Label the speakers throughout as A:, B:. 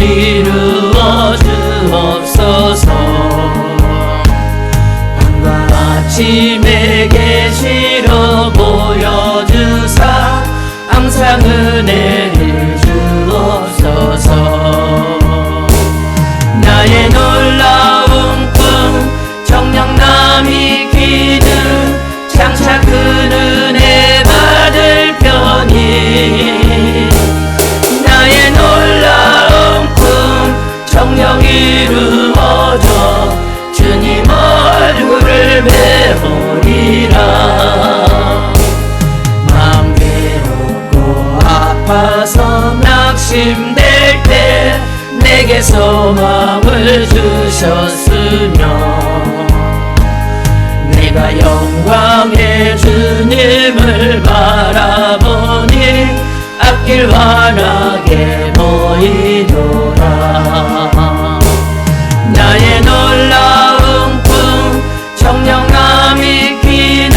A: 이루어 주옵소서. 밤과 아침에 계시로 보여주사 항상 은혜를 주옵소서. 나의 놀라운 꿈 정령남이 기는 장차 그 은혜 받을 편이. 나의 놀라운 꿈 정령 이루어져 주님 얼굴을 배우리라. 마음 괴롭고 아파서 낙심될 때 내게 소망을 주셨으며 내가 영광의 주님을 바라보니 앞길 환하게 보이노라. 나의 놀라운 꿈 정령남이 기는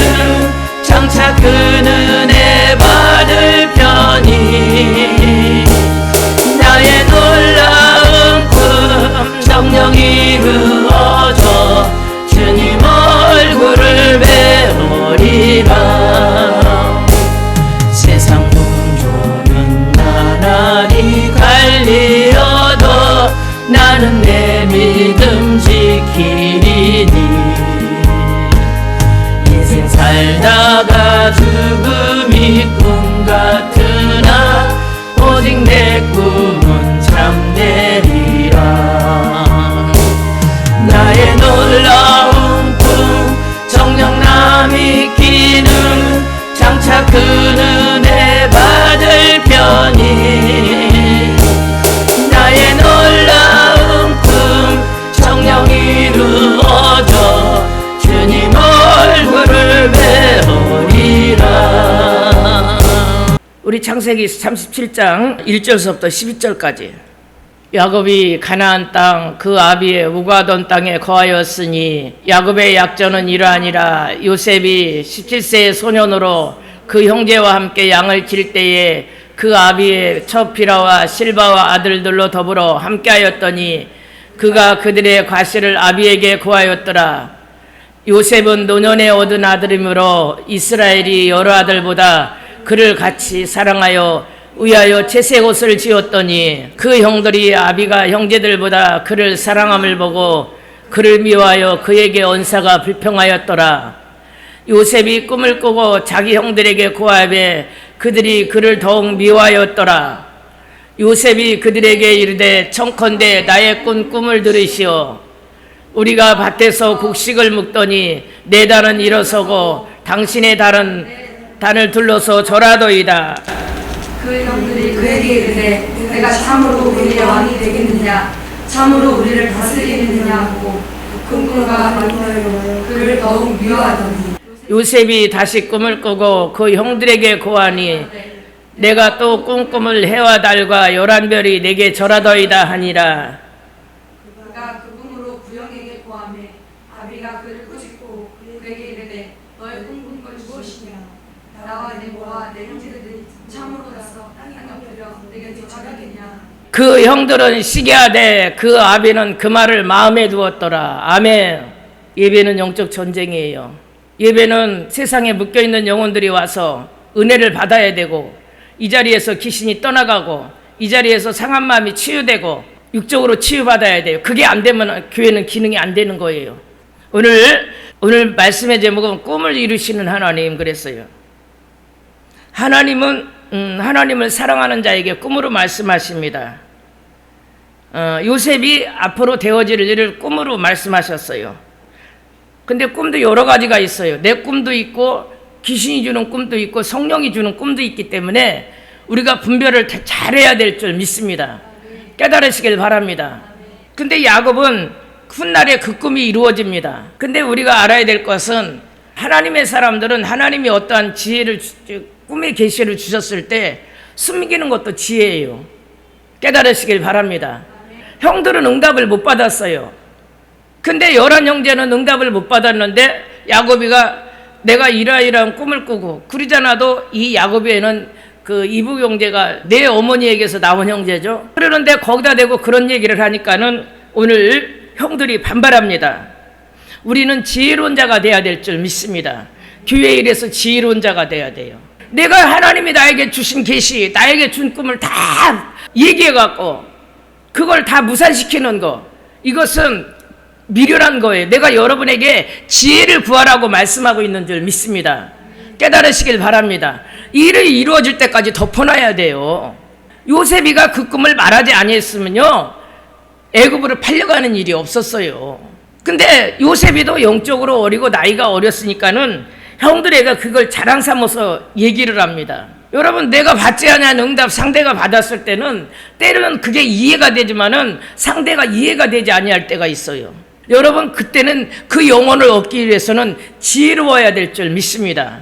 A: 장차 그 은혜 받을 편이. 나의 놀라운 꿈 정령 이루어져 주님 얼굴을 배우리라. 세상 풍조는 나날이 갈리어도 나는 내 믿음 지키리니. 인생 살다가 죽음이 꿈 같으나 오직 내 꿈은 참되리라. 나의 놀라운 꿈 정령남이 기는 장차 그 은혜 받을 편이. 나의 놀라운 꿈 정령 이루어져 주님 얼굴을 배우리라. 우리 창세기 37장 1절서부터 12절까지. 야곱이 가나안 땅 그 아비의 우가돈 땅에 거하였으니 야곱의 약전은 이러하니라. 요셉이 17세의 소년으로 그 형제와 함께 양을 칠 때에 그 아비의 첫 비라와 실바와 아들들로 더불어 함께하였더니 그가 그들의 과실을 아비에게 구하였더라. 요셉은 노년에 얻은 아들이므로 이스라엘이 여러 아들보다 그를 같이 사랑하여 위하여 채색 옷을 지었더니 그 형들이 아비가 형제들보다 그를 사랑함을 보고 그를 미워하여 그에게 언사가 불평하였더라. 요셉이 꿈을 꾸고 자기 형들에게 고하되 그들이 그를 더욱 미워하였더라. 요셉이 그들에게 이르되 청컨대 나의 꾼 꿈을 들으시오. 우리가 밭에서 곡식을 묵더니 내 단은 일어서고 당신의 단을 둘러서 절하도이다.
B: 그 형들이 그에게 이르되 내가 참으로 우리의 왕이 되겠느냐 참으로 우리를 다스리겠느냐 하고 꿈꾸가 그를 더욱 미워하더니
A: 요셉이 다시 꿈을 꾸고 그 형들에게 고하니 내가 또 꿈을 해와 달과 11별이 내게 절하더이다 하니라.
B: 그가 그 꿈으로 구형에게 고하매 아비가 그를 꾸짖고 그에게 이르되 너의 꿈꾼 건 무엇이냐 나와 내 모와 내 형제들이 참으로 나서 땅에 엎드려 내게 절하겠냐.
A: 그 형들은 시기하되 그 아비는 그 말을 마음에 두었더라. 아멘. 예배는 영적 전쟁이에요. 예배는 세상에 묶여있는 영혼들이 와서 은혜를 받아야 되고 이 자리에서 귀신이 떠나가고 이 자리에서 상한 마음이 치유되고 육적으로 치유받아야 돼요. 그게 안 되면 교회는 기능이 안 되는 거예요. 오늘 말씀의 제목은 꿈을 이루시는 하나님 그랬어요. 하나님은 하나님을 사랑하는 자에게 꿈으로 말씀하십니다. 요셉이 앞으로 되어질 일을 꿈으로 말씀하셨어요. 근데 꿈도 여러 가지가 있어요. 내 꿈도 있고 귀신이 주는 꿈도 있고 성령이 주는 꿈도 있기 때문에 우리가 분별을 잘해야 될 줄 믿습니다. 깨달으시길 바랍니다. 근데 야곱은 훗날에 그 꿈이 이루어집니다. 근데 우리가 알아야 될 것은 하나님의 사람들은 하나님이 어떠한 지혜를 꿈의 계시를 주셨을 때 숨기는 것도 지혜예요. 깨달으시길 바랍니다. 형들은 응답을 못 받았어요. 근데 11 형제는 응답을 못 받았는데 야곱이가 내가 이러이러한 꿈을 꾸고 그러잖아도 이 야곱에는 그 이부 형제가 내 어머니에게서 나온 형제죠. 그러는데 거기다 대고 그런 얘기를 하니까는 오늘 형들이 반발합니다. 우리는 지혜로운 자가 돼야 될 줄 믿습니다. 교회 일에서 지혜로운 자가 돼야 돼요. 내가 하나님이 나에게 주신 계시, 나에게 준 꿈을 다 얘기해갖고 그걸 다 무산시키는 거, 이것은 미련한 거예요. 내가 여러분에게 지혜를 구하라고 말씀하고 있는 줄 믿습니다. 깨달으시길 바랍니다. 일이 이루어질 때까지 덮어놔야 돼요. 요셉이가 그 꿈을 말하지 아니했으면요 애굽으로 팔려가는 일이 없었어요. 근데 요셉이도 영적으로 어리고 나이가 어렸으니까는 형들에게 그걸 자랑 삼아서 얘기를 합니다. 여러분, 내가 받지 않은 응답 상대가 받았을 때는 때로는 그게 이해가 되지만은 상대가 이해가 되지 아니할 때가 있어요. 여러분, 그때는 그 영혼을 얻기 위해서는 지혜로워야 될 줄 믿습니다.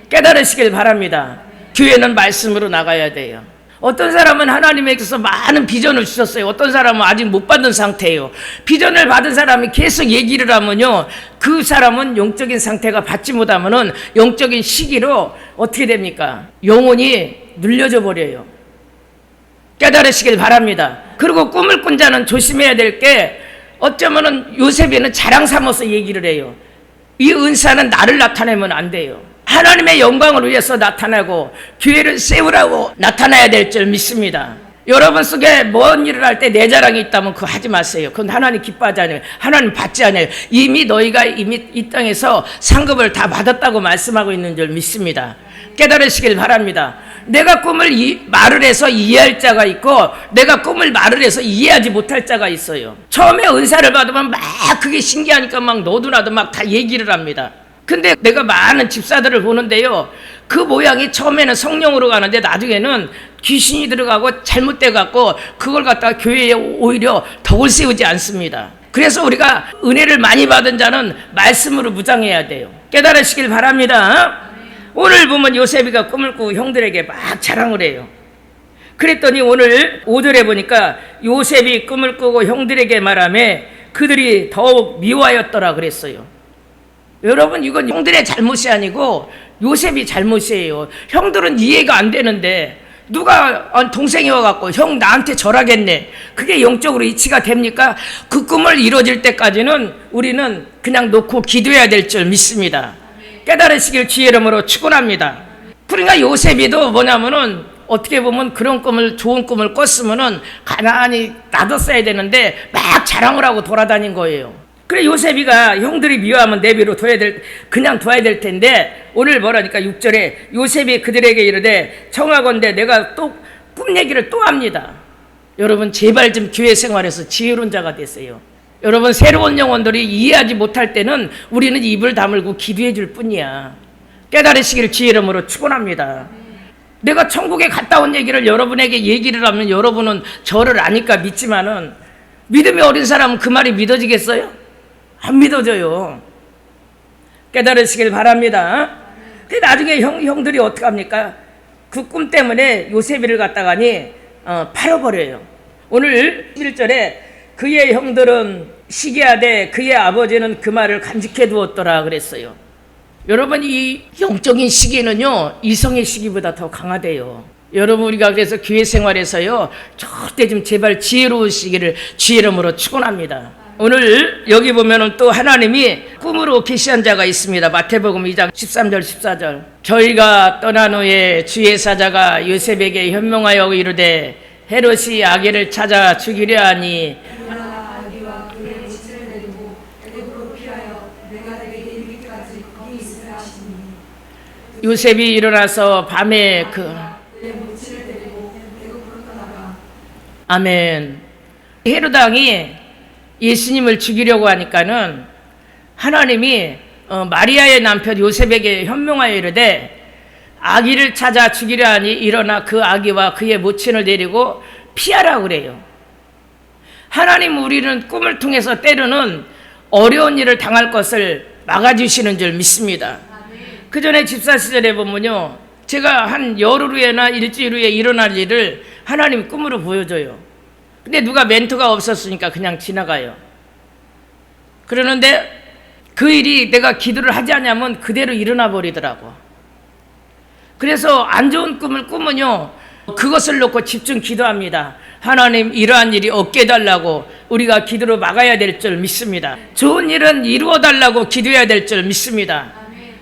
A: 깨달으시길 바랍니다. 교회는 말씀으로 나가야 돼요. 어떤 사람은 하나님에게서 많은 비전을 주셨어요. 어떤 사람은 아직 못 받은 상태예요. 비전을 받은 사람이 계속 얘기를 하면요, 그 사람은 영적인 상태가 받지 못하면은 영적인 시기로 어떻게 됩니까? 영혼이 눌려져 버려요. 깨달으시길 바랍니다. 그리고 꿈을 꾼 자는 조심해야 될 게, 어쩌면은 요셉이는 자랑 삼아서 얘기를 해요. 이 은사는 나를 나타내면 안 돼요. 하나님의 영광을 위해서 나타나고 교회를 세우라고 나타나야 될 줄 믿습니다. 여러분 속에 뭔 일을 할 때 내 자랑이 있다면 그거 하지 마세요. 그건 하나님 기뻐하지 않아요. 하나님 받지 않아요. 이미 너희가 이미 이 땅에서 상급을 다 받았다고 말씀하고 있는 줄 믿습니다. 깨달으시길 바랍니다. 내가 꿈을 말을 해서 이해할 자가 있고 내가 꿈을 말을 해서 이해하지 못할 자가 있어요. 처음에 은사를 받으면 막 그게 신기하니까 막 너도 나도 막 다 얘기를 합니다. 근데 내가 많은 집사들을 보는데요, 그 모양이 처음에는 성령으로 가는데 나중에는 귀신이 들어가고 잘못돼 갖고 그걸 갖다가 교회에 오히려 덕을 세우지 않습니다. 그래서 우리가 은혜를 많이 받은 자는 말씀으로 무장해야 돼요. 깨달으시길 바랍니다. 오늘 보면 요셉이가 꿈을 꾸고 형들에게 막 자랑을 해요. 그랬더니 오늘 5절에 보니까 요셉이 꿈을 꾸고 형들에게 말하며 그들이 더욱 미워하였더라 그랬어요. 여러분, 이건 형들의 잘못이 아니고 요셉이 잘못이에요. 형들은 이해가 안 되는데 누가 동생이 와갖고 형 나한테 절하겠네, 그게 영적으로 이치가 됩니까? 그 꿈을 이루어질 때까지는 우리는 그냥 놓고 기도해야 될 줄 믿습니다. 깨달으시길 주의 이름으로 축원합니다. 그러니까 요셉이도 뭐냐면은 어떻게 보면 그런 꿈을, 좋은 꿈을 꿨으면은 가만히 놔뒀어야 되는데 막 자랑을 하고 돌아다닌 거예요. 그래, 요셉이가 형들이 미워하면 내비로 그냥 둬야 될 텐데 오늘 뭐라니까 6절에 요셉이 그들에게 이르되 청하건대 내가 또 꿈 얘기를 또 합니다. 여러분, 제발 좀 교회 생활에서 지혜로운 자가 되세요. 여러분, 새로운 영혼들이 이해하지 못할 때는 우리는 입을 다물고 기도해 줄 뿐이야. 깨달으시길 주의 이름으로 축원합니다. 내가 천국에 갔다 온 얘기를 여러분에게 얘기를 하면 여러분은 저를 아니까 믿지만은 믿음이 어린 사람은 그 말이 믿어지겠어요? 안 믿어져요. 깨달으시길 바랍니다. 근데 나중에 형들이 어떻게 합니까? 그 꿈 때문에 요셉이를 갖다가니 팔아버려요. 오늘 1절에 그의 형들은 시기하되 그의 아버지는 그 말을 간직해 두었더라 그랬어요. 여러분, 이 영적인 시기는요 이성의 시기보다 더 강하대요. 여러분, 우리가 그래서 교회 생활에서요 절대 좀 제발 지혜로우시기를 주의 이름으로 축원합니다. 오늘 여기 보면은 또 하나님이 꿈으로 계시한 자가 있습니다. 마태복음 2장 13절 14절. 저희가 떠난 후에 주의 사자가 요셉에게 현명하여 이르되 헤롯이 아기를 찾아 죽이려 하니
B: 아기와 그의 지체를 내리고 애굽으로 피하여 내가 내게 이르기까지 거기 있으라 하시니
A: 요셉이 일어나서 밤에
B: 그의 모친을 데리고 애굽으로 떠나가.
A: 아멘. 헤롯 왕이 예수님을 죽이려고 하니까는 하나님이 마리아의 남편 요셉에게 현명하여 이르되 아기를 찾아 죽이려 하니 일어나 그 아기와 그의 모친을 데리고 피하라 그래요. 하나님, 우리는 꿈을 통해서 때로는 어려운 일을 당할 것을 막아주시는 줄 믿습니다. 그 전에 집사 시절에 보면요, 제가 한 열흘 후에나 일주일 후에 일어날 일을 하나님이 꿈으로 보여줘요. 근데 누가 멘토가 없었으니까 그냥 지나가요. 그러는데 그 일이 내가 기도를 하지 않으면 그대로 일어나 버리더라고. 그래서 안 좋은 꿈을 꾸면요, 그것을 놓고 집중 기도합니다. 하나님, 이러한 일이 없게 해달라고 우리가 기도로 막아야 될 줄 믿습니다. 좋은 일은 이루어 달라고 기도해야 될 줄 믿습니다.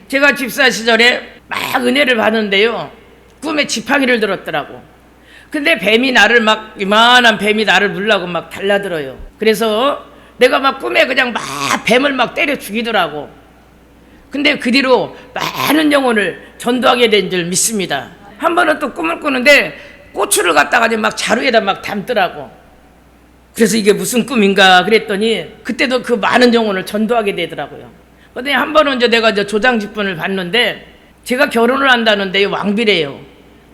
A: 제가 집사 시절에 막 은혜를 받는데요, 꿈에 지팡이를 들었더라고. 근데 뱀이 나를 막, 이만한 뱀이 나를 물라고 막 달라들어요. 그래서 내가 막 꿈에 그냥 막 뱀을 막 때려 죽이더라고. 근데 그 뒤로 많은 영혼을 전도하게 된 줄 믿습니다. 한 번은 또 꿈을 꾸는데 고추를 갖다가 막 자루에다 막 담더라고. 그래서 이게 무슨 꿈인가 그랬더니 그때도 그 많은 영혼을 전도하게 되더라고요. 근데 한 번은 이제 내가 이제 조장직분을 받는데 제가 결혼을 한다는데 왕비래요.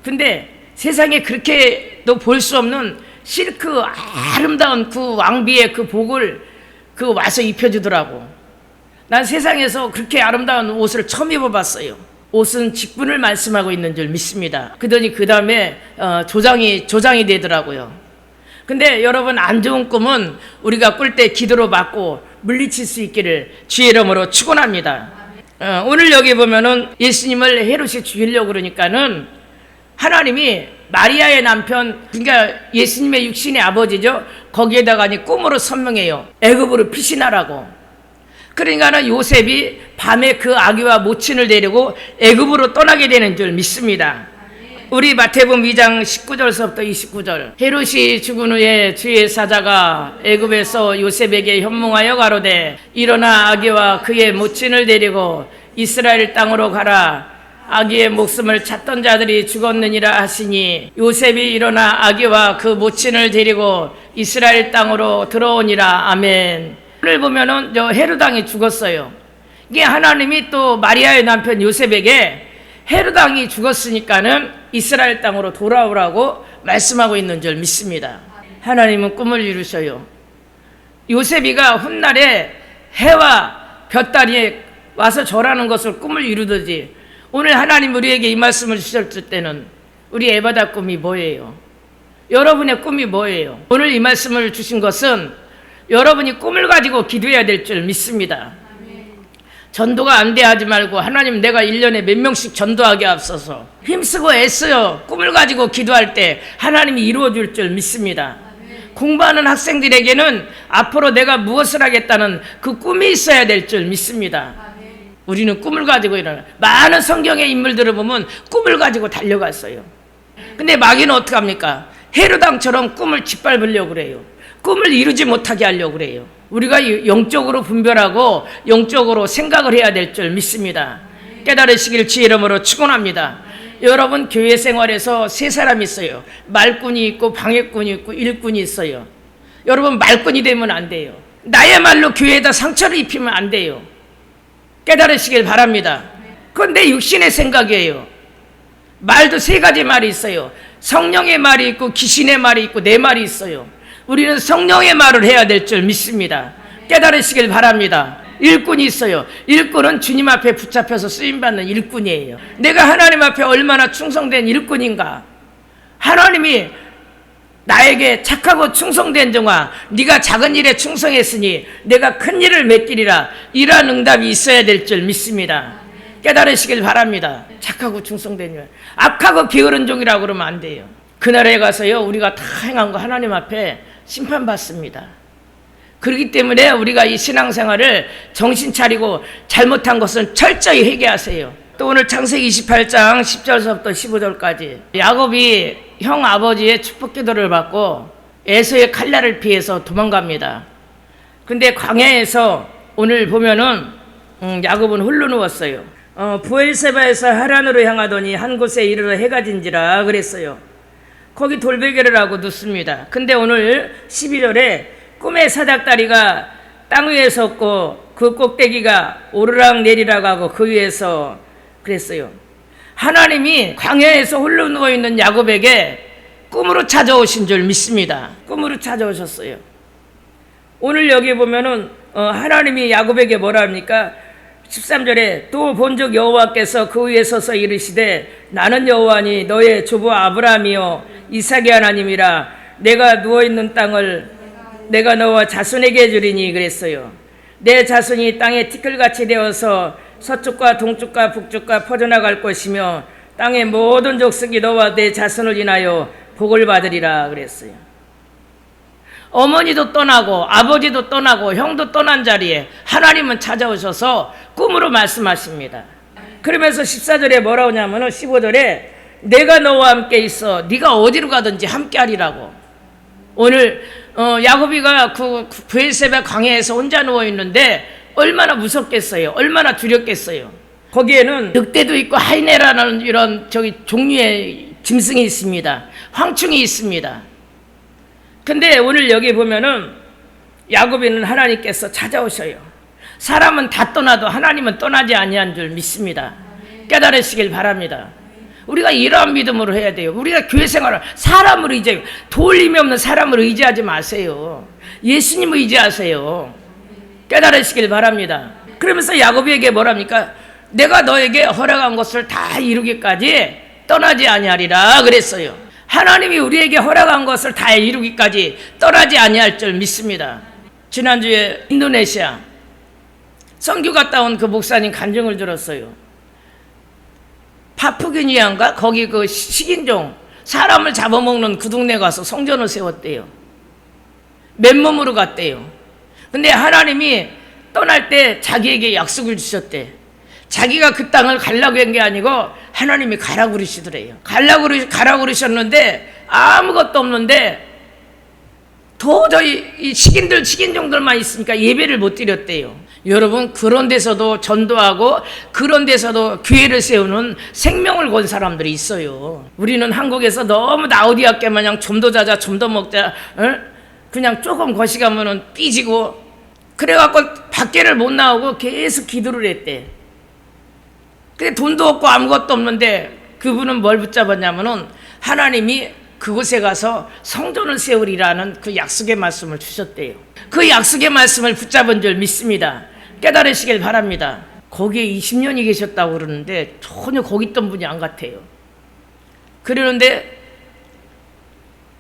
A: 근데 세상에 그렇게도 볼 수 없는 실크 아름다운 그 왕비의 그 복을 그 와서 입혀주더라고. 난 세상에서 그렇게 아름다운 옷을 처음 입어봤어요. 옷은 직분을 말씀하고 있는 줄 믿습니다. 그러더니 그 다음에 조장이 되더라고요. 근데 여러분, 안 좋은 꿈은 우리가 꿀 때 기도로 받고 물리칠 수 있기를 주의 이름으로 축원합니다. 오늘 여기 보면은 예수님을 헤롯이 죽이려고 그러니까는 하나님이 마리아의 남편, 그러니까 예수님의 육신의 아버지죠, 거기에다가 꿈으로 선명해요. 애굽으로 피신하라고. 그러니까는 요셉이 밤에 그 아기와 모친을 데리고 애굽으로 떠나게 되는 줄 믿습니다. 우리 마태복음 2장 19절서부터 29절. 헤롯이 죽은 후에 주의 사자가 애굽에서 요셉에게 현몽하여 가로되 일어나 아기와 그의 모친을 데리고 이스라엘 땅으로 가라. 아기의 목숨을 찾던 자들이 죽었느니라 하시니 요셉이 일어나 아기와 그 모친을 데리고 이스라엘 땅으로 들어오니라. 아멘. 오늘 보면은 헤롯 왕이 죽었어요. 이게 하나님이 또 마리아의 남편 요셉에게 헤롯 왕이 죽었으니까는 이스라엘 땅으로 돌아오라고 말씀하고 있는 줄 믿습니다. 하나님은 꿈을 이루셔요. 요셉이가 훗날에 해와 볕달이 와서 절하는 것을 꿈을 이루듯이 오늘 하나님 우리에게 이 말씀을 주셨을 때는 우리 에바다 꿈이 뭐예요? 여러분의 꿈이 뭐예요? 오늘 이 말씀을 주신 것은 여러분이 꿈을 가지고 기도해야 될 줄 믿습니다. 전도가 안 돼 하지 말고 하나님, 내가 1년에 몇 명씩 전도하게 앞서서 힘쓰고 애써요. 꿈을 가지고 기도할 때 하나님이 이루어 줄 줄 믿습니다. 공부하는 학생들에게는 앞으로 내가 무엇을 하겠다는 그 꿈이 있어야 될 줄 믿습니다. 우리는 꿈을 가지고 일어나. 많은 성경의 인물들을 보면 꿈을 가지고 달려갔어요. 근데 마귀는 어떻게 합니까? 헤롯 왕처럼 꿈을 짓밟으려고 그래요. 꿈을 이루지 못하게 하려고 그래요. 우리가 영적으로 분별하고 영적으로 생각을 해야 될 줄 믿습니다. 깨달으시길 주의 이름으로 축원합니다. 여러분, 교회 생활에서 세 사람이 있어요. 말꾼이 있고 방해꾼이 있고 일꾼이 있어요. 여러분, 말꾼이 되면 안 돼요. 나의 말로 교회에다 상처를 입히면 안 돼요. 깨달으시길 바랍니다. 그건 내 육신의 생각이에요. 말도 세 가지 말이 있어요. 성령의 말이 있고 귀신의 말이 있고 내 말이 있어요. 우리는 성령의 말을 해야 될 줄 믿습니다. 깨달으시길 바랍니다. 일꾼이 있어요. 일꾼은 주님 앞에 붙잡혀서 쓰임받는 일꾼이에요. 내가 하나님 앞에 얼마나 충성된 일꾼인가. 하나님이 나에게 착하고 충성된 종아, 네가 작은 일에 충성했으니 내가 큰 일을 맡기리라. 이러한 응답이 있어야 될 줄 믿습니다. 깨달으시길 바랍니다. 착하고 충성된 종, 악하고 게으른 종이라고 그러면 안 돼요. 그날에 가서요, 우리가 다 행한 거 하나님 앞에 심판받습니다. 그렇기 때문에 우리가 이 신앙생활을 정신 차리고 잘못한 것은 철저히 회개하세요. 또 오늘 창세기 28장 10절서부터 15절까지 야곱이 형 아버지의 축복 기도를 받고 에서의 칼날을 피해서 도망갑니다. 근데 광야에서 오늘 보면은 야곱은 홀로 누웠어요. 부엘세바에서 하란으로 향하더니 한 곳에 이르러 해가 진지라 그랬어요. 거기 돌베개를 하고 눕습니다. 근데 오늘 12절에 꿈의 사닥다리가 땅 위에 섰고 그 꼭대기가 오르락 내리락 하고 그 위에서 그랬어요. 하나님이 광야에서 홀로 누워있는 야곱에게 꿈으로 찾아오신 줄 믿습니다. 꿈으로 찾아오셨어요. 오늘 여기 보면은 하나님이 야곱에게 뭐라 합니까? 13절에 또 본즉 여호와께서 그 위에 서서 이르시되 나는 여호와니 너의 조부 아브라함이요 이삭의 하나님이라. 내가 누워있는 땅을 내가 너와 자손에게 주리니 그랬어요. 내 자손이 땅에 티끌같이 되어서 서쪽과 동쪽과 북쪽과 퍼져나갈 것이며 땅의 모든 족속이 너와 내 자손을 인하여 복을 받으리라 그랬어요. 어머니도 떠나고 아버지도 떠나고 형도 떠난 자리에 하나님은 찾아오셔서 꿈으로 말씀하십니다. 그러면서 14절에 뭐라고 하냐면은 15절에 내가 너와 함께 있어 네가 어디로 가든지 함께 하리라고. 오늘 야곱이가 그 브엘세바 광야에서 혼자 누워 있는데 얼마나 무섭겠어요. 얼마나 두렵겠어요. 거기에는 늑대도 있고 하이네라는 이런 종류의 짐승이 있습니다. 황충이 있습니다. 근데 오늘 여기 보면은 야곱이는 하나님께서 찾아오셔요. 사람은 다 떠나도 하나님은 떠나지 아니한 줄 믿습니다. 깨달으시길 바랍니다. 우리가 이러한 믿음으로 해야 돼요. 우리가 교회 생활을 사람을 의지해요. 도울림이 없는 사람을 의지하지 마세요. 예수님을 의지하세요. 깨달으시길 바랍니다. 그러면서 야곱에게 뭐랍니까? 내가 너에게 허락한 것을 다 이루기까지 떠나지 아니하리라 그랬어요. 하나님이 우리에게 허락한 것을 다 이루기까지 떠나지 아니할 줄 믿습니다. 지난주에 인도네시아 선교 갔다 온 그 목사님 간증을 들었어요. 파푸기니아인가? 거기 그 식인종 사람을 잡아먹는 그 동네 가서 성전을 세웠대요. 맨몸으로 갔대요. 근데 하나님이 떠날 때 자기에게 약속을 주셨대. 자기가 그 땅을 가려고 한 게 아니고 하나님이 가라고 그러시더래요. 가라고 그러셨는데 아무것도 없는데 도저히 이 식인종들만 있으니까 예배를 못 드렸대요. 여러분, 그런 데서도 전도하고 그런 데서도 교회를 세우는 생명을 건 사람들이 있어요. 우리는 한국에서 너무 나우디아께 마냥 좀 더 자자 좀 더 먹자 그냥 조금 거시가면은 삐지고 그래갖고 밖에를 못 나오고 계속 기도를 했대. 근데 돈도 없고 아무것도 없는데 그분은 뭘 붙잡았냐면은 하나님이 그곳에 가서 성전을 세우리라는 그 약속의 말씀을 주셨대요. 그 약속의 말씀을 붙잡은 줄 믿습니다. 깨달으시길 바랍니다. 거기에 20년이 계셨다고 그러는데 전혀 거기 있던 분이 안 같아요. 그러는데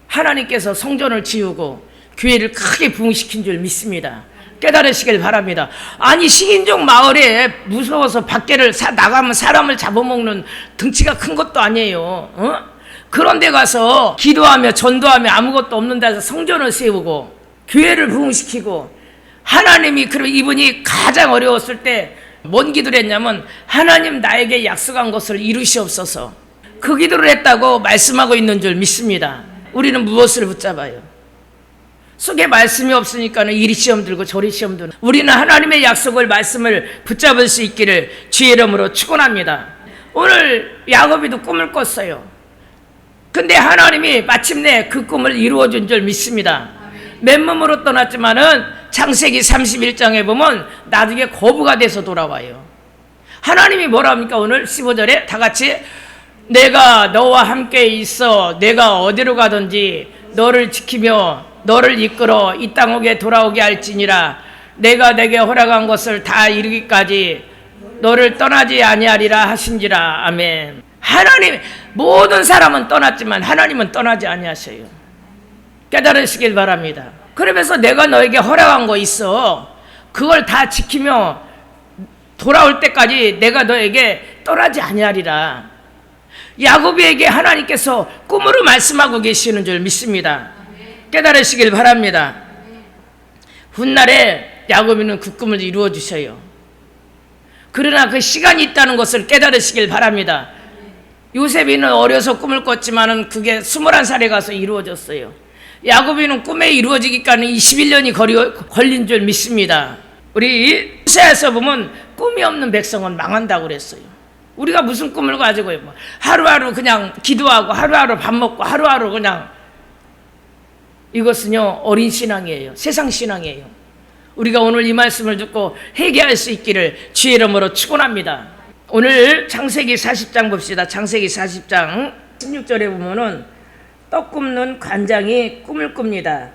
A: 하나님께서 성전을 지우고 교회를 크게 부흥시킨 줄 믿습니다. 깨달으시길 바랍니다. 아니, 식인종 마을에 무서워서 밖에를 나가면 사람을 잡아먹는 덩치가 큰 것도 아니에요. 그런 데 가서 기도하며 전도하며 아무것도 없는 데서 성전을 세우고 교회를 부흥시키고 하나님이 그럼 이분이 가장 어려웠을 때 뭔 기도를 했냐면 하나님 나에게 약속한 것을 이루시옵소서. 그 기도를 했다고 말씀하고 있는 줄 믿습니다. 우리는 무엇을 붙잡아요? 속에 말씀이 없으니까는 이리 시험 들고 저리 시험 들고 우리는 하나님의 약속을 말씀을 붙잡을 수 있기를 주의 이름으로 축원합니다. 오늘 야곱이도 꿈을 꿨어요. 근데 하나님이 마침내 그 꿈을 이루어준 줄 믿습니다. 맨몸으로 떠났지만은 창세기 31장에 보면 나중에 거부가 돼서 돌아와요. 하나님이 뭐라 합니까? 오늘 15절에 다 같이 내가 너와 함께 있어 내가 어디로 가든지 너를 지키며 너를 이끌어 이 땅옥에 돌아오게 할지니라. 내가 내게 허락한 것을 다 이루기까지 너를 떠나지 아니하리라 하신지라. 아멘. 하나님, 모든 사람은 떠났지만 하나님은 떠나지 아니하셔요. 깨달으시길 바랍니다. 그러면서 내가 너에게 허락한 거 있어. 그걸 다 지키며 돌아올 때까지 내가 너에게 떠나지 아니하리라. 야곱에게 하나님께서 꿈으로 말씀하고 계시는 줄 믿습니다. 깨달으시길 바랍니다. 훗날에 야곱이는 그 꿈을 이루어 주셔요. 그러나 그 시간이 있다는 것을 깨달으시길 바랍니다. 요셉이는 어려서 꿈을 꿨지만은 그게 21살에 가서 이루어졌어요. 야곱이는 꿈에 이루어지기까지 21년이 걸린 줄 믿습니다. 우리 호세아에서 보면 꿈이 없는 백성은 망한다고 그랬어요. 우리가 무슨 꿈을 가지고 하루하루 그냥 기도하고 하루하루 밥 먹고 하루하루 그냥 이것은요 어린 신앙이에요. 세상 신앙이에요. 우리가 오늘 이 말씀을 듣고 회개할 수 있기를 주의 이름으로 축원합니다. 오늘 창세기 40장 봅시다. 창세기 40장 16절에 보면은 떡 굽는 관장이 꿈을 꿉니다.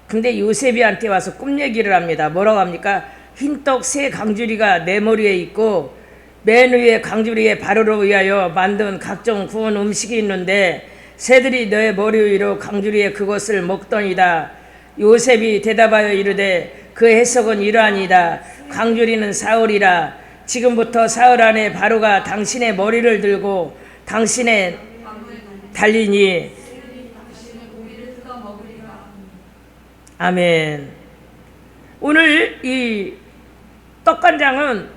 A: 근데 요셉이한테 와서 꿈 얘기를 합니다. 뭐라고 합니까? 흰떡 세 강주리가 내 머리에 있고 맨 위에 강주리에 바로로 위하여 만든 각종 구운 음식이 있는데 새들이 너의 머리 위로 강주리에 그것을 먹더니다. 요셉이 대답하여 이르되 그 해석은 이러하니이다. 강주리는 사흘이라. 지금부터 사흘 안에 바로가 당신의 머리를 들고 당신의
B: 나무에
A: 달리니
B: 당신의 고기를 뜯어 먹으리라.
A: 아멘. 오늘 이 떡간장은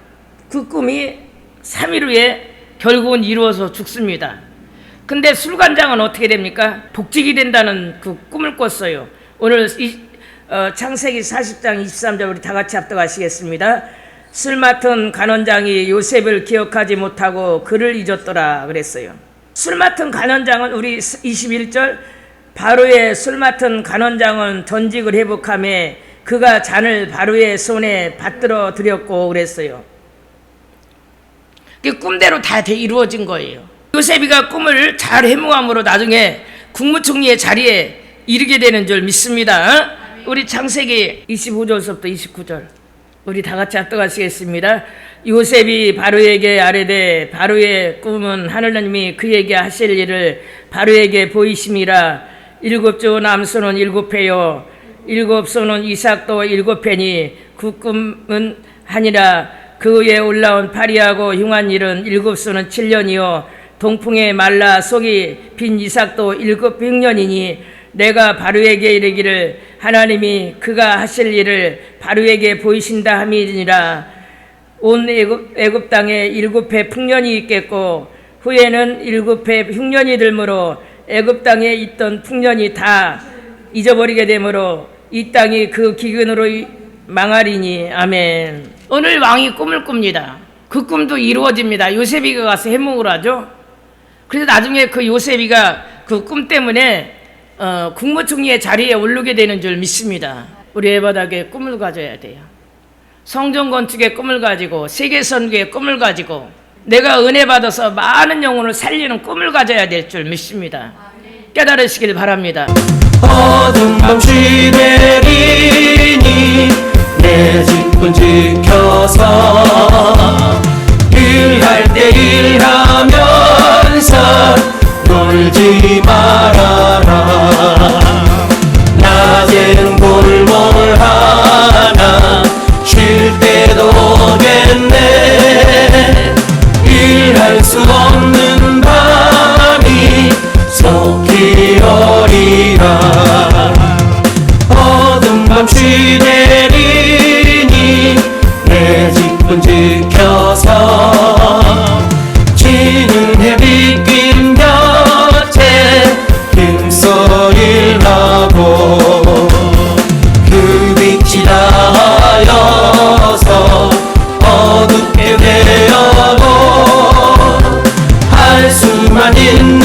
A: 그 꿈이 3일 후에 결국은 이루어서 죽습니다. 근데 술간장은 어떻게 됩니까? 복직이 된다는 그 꿈을 꿨어요. 오늘 창세기 40장 23절 우리 다 같이 합독하시겠습니다. 술 맡은 간원장이 요셉을 기억하지 못하고 그를 잊었더라 그랬어요. 술 맡은 간원장은 우리 21절 바로의 술 맡은 간원장은 전직을 회복하며 그가 잔을 바로의 손에 받들어 드렸고 그랬어요. 그 꿈대로 다 이루어진 거예요. 요셉이가 꿈을 잘 해몽함으로 나중에 국무총리의 자리에 이르게 되는 줄 믿습니다. 우리 창세기 25절부터 29절 우리 다 같이 합독하시겠습니다. 요셉이 바로에게 아뢰되 바로의 꿈은 하느님이 그에게 하실 일을 바로에게 보이심이라. 7주 남손은 7회요 7손은 이삭도 7회니 그 꿈은 하니라. 그 위에 올라온 파리하고 흉한 일은 7수는 7년이요 동풍에 말라 속이 빈 이삭도 700년이니 내가 바로에게 이르기를 하나님이 그가 하실 일을 바로에게 보이신다 함이니라. 온 애굽 땅에 7회 풍년이 있겠고 후에는 7회 흉년이 들므로 애굽 땅에 있던 풍년이 다 잊어버리게 되므로 이 땅이 그 기근으로 망하리니. 아멘. 오늘 왕이 꿈을 꿉니다. 그 꿈도 이루어집니다. 요셉이가 가서 해몽을 하죠. 그래서 나중에 그 요셉이가 그 꿈 때문에 국무총리의 자리에 오르게 되는 줄 믿습니다. 우리 예바닥에 꿈을 가져야 돼요. 성전 건축의 꿈을 가지고 세계 선교의 꿈을 가지고 내가 은혜 받아서 많은 영혼을 살리는 꿈을 가져야 될 줄 믿습니다. 깨달으시길 바랍니다.
C: 어둠 밤시 내리니 내 집은 지켜서 일할 때 일하면서 놀지 말아라. 낮에는 골몰하나 쉴 때도 오겠네. 일할 수 없는 밤이 속히 오리라. 어둠 밤시 내리니 내 집은 지켜서 지는 햇빛 긴 곁에 힘써 일하고 그 빛이 닿아여서 어둡게 되어도 할 수만 있는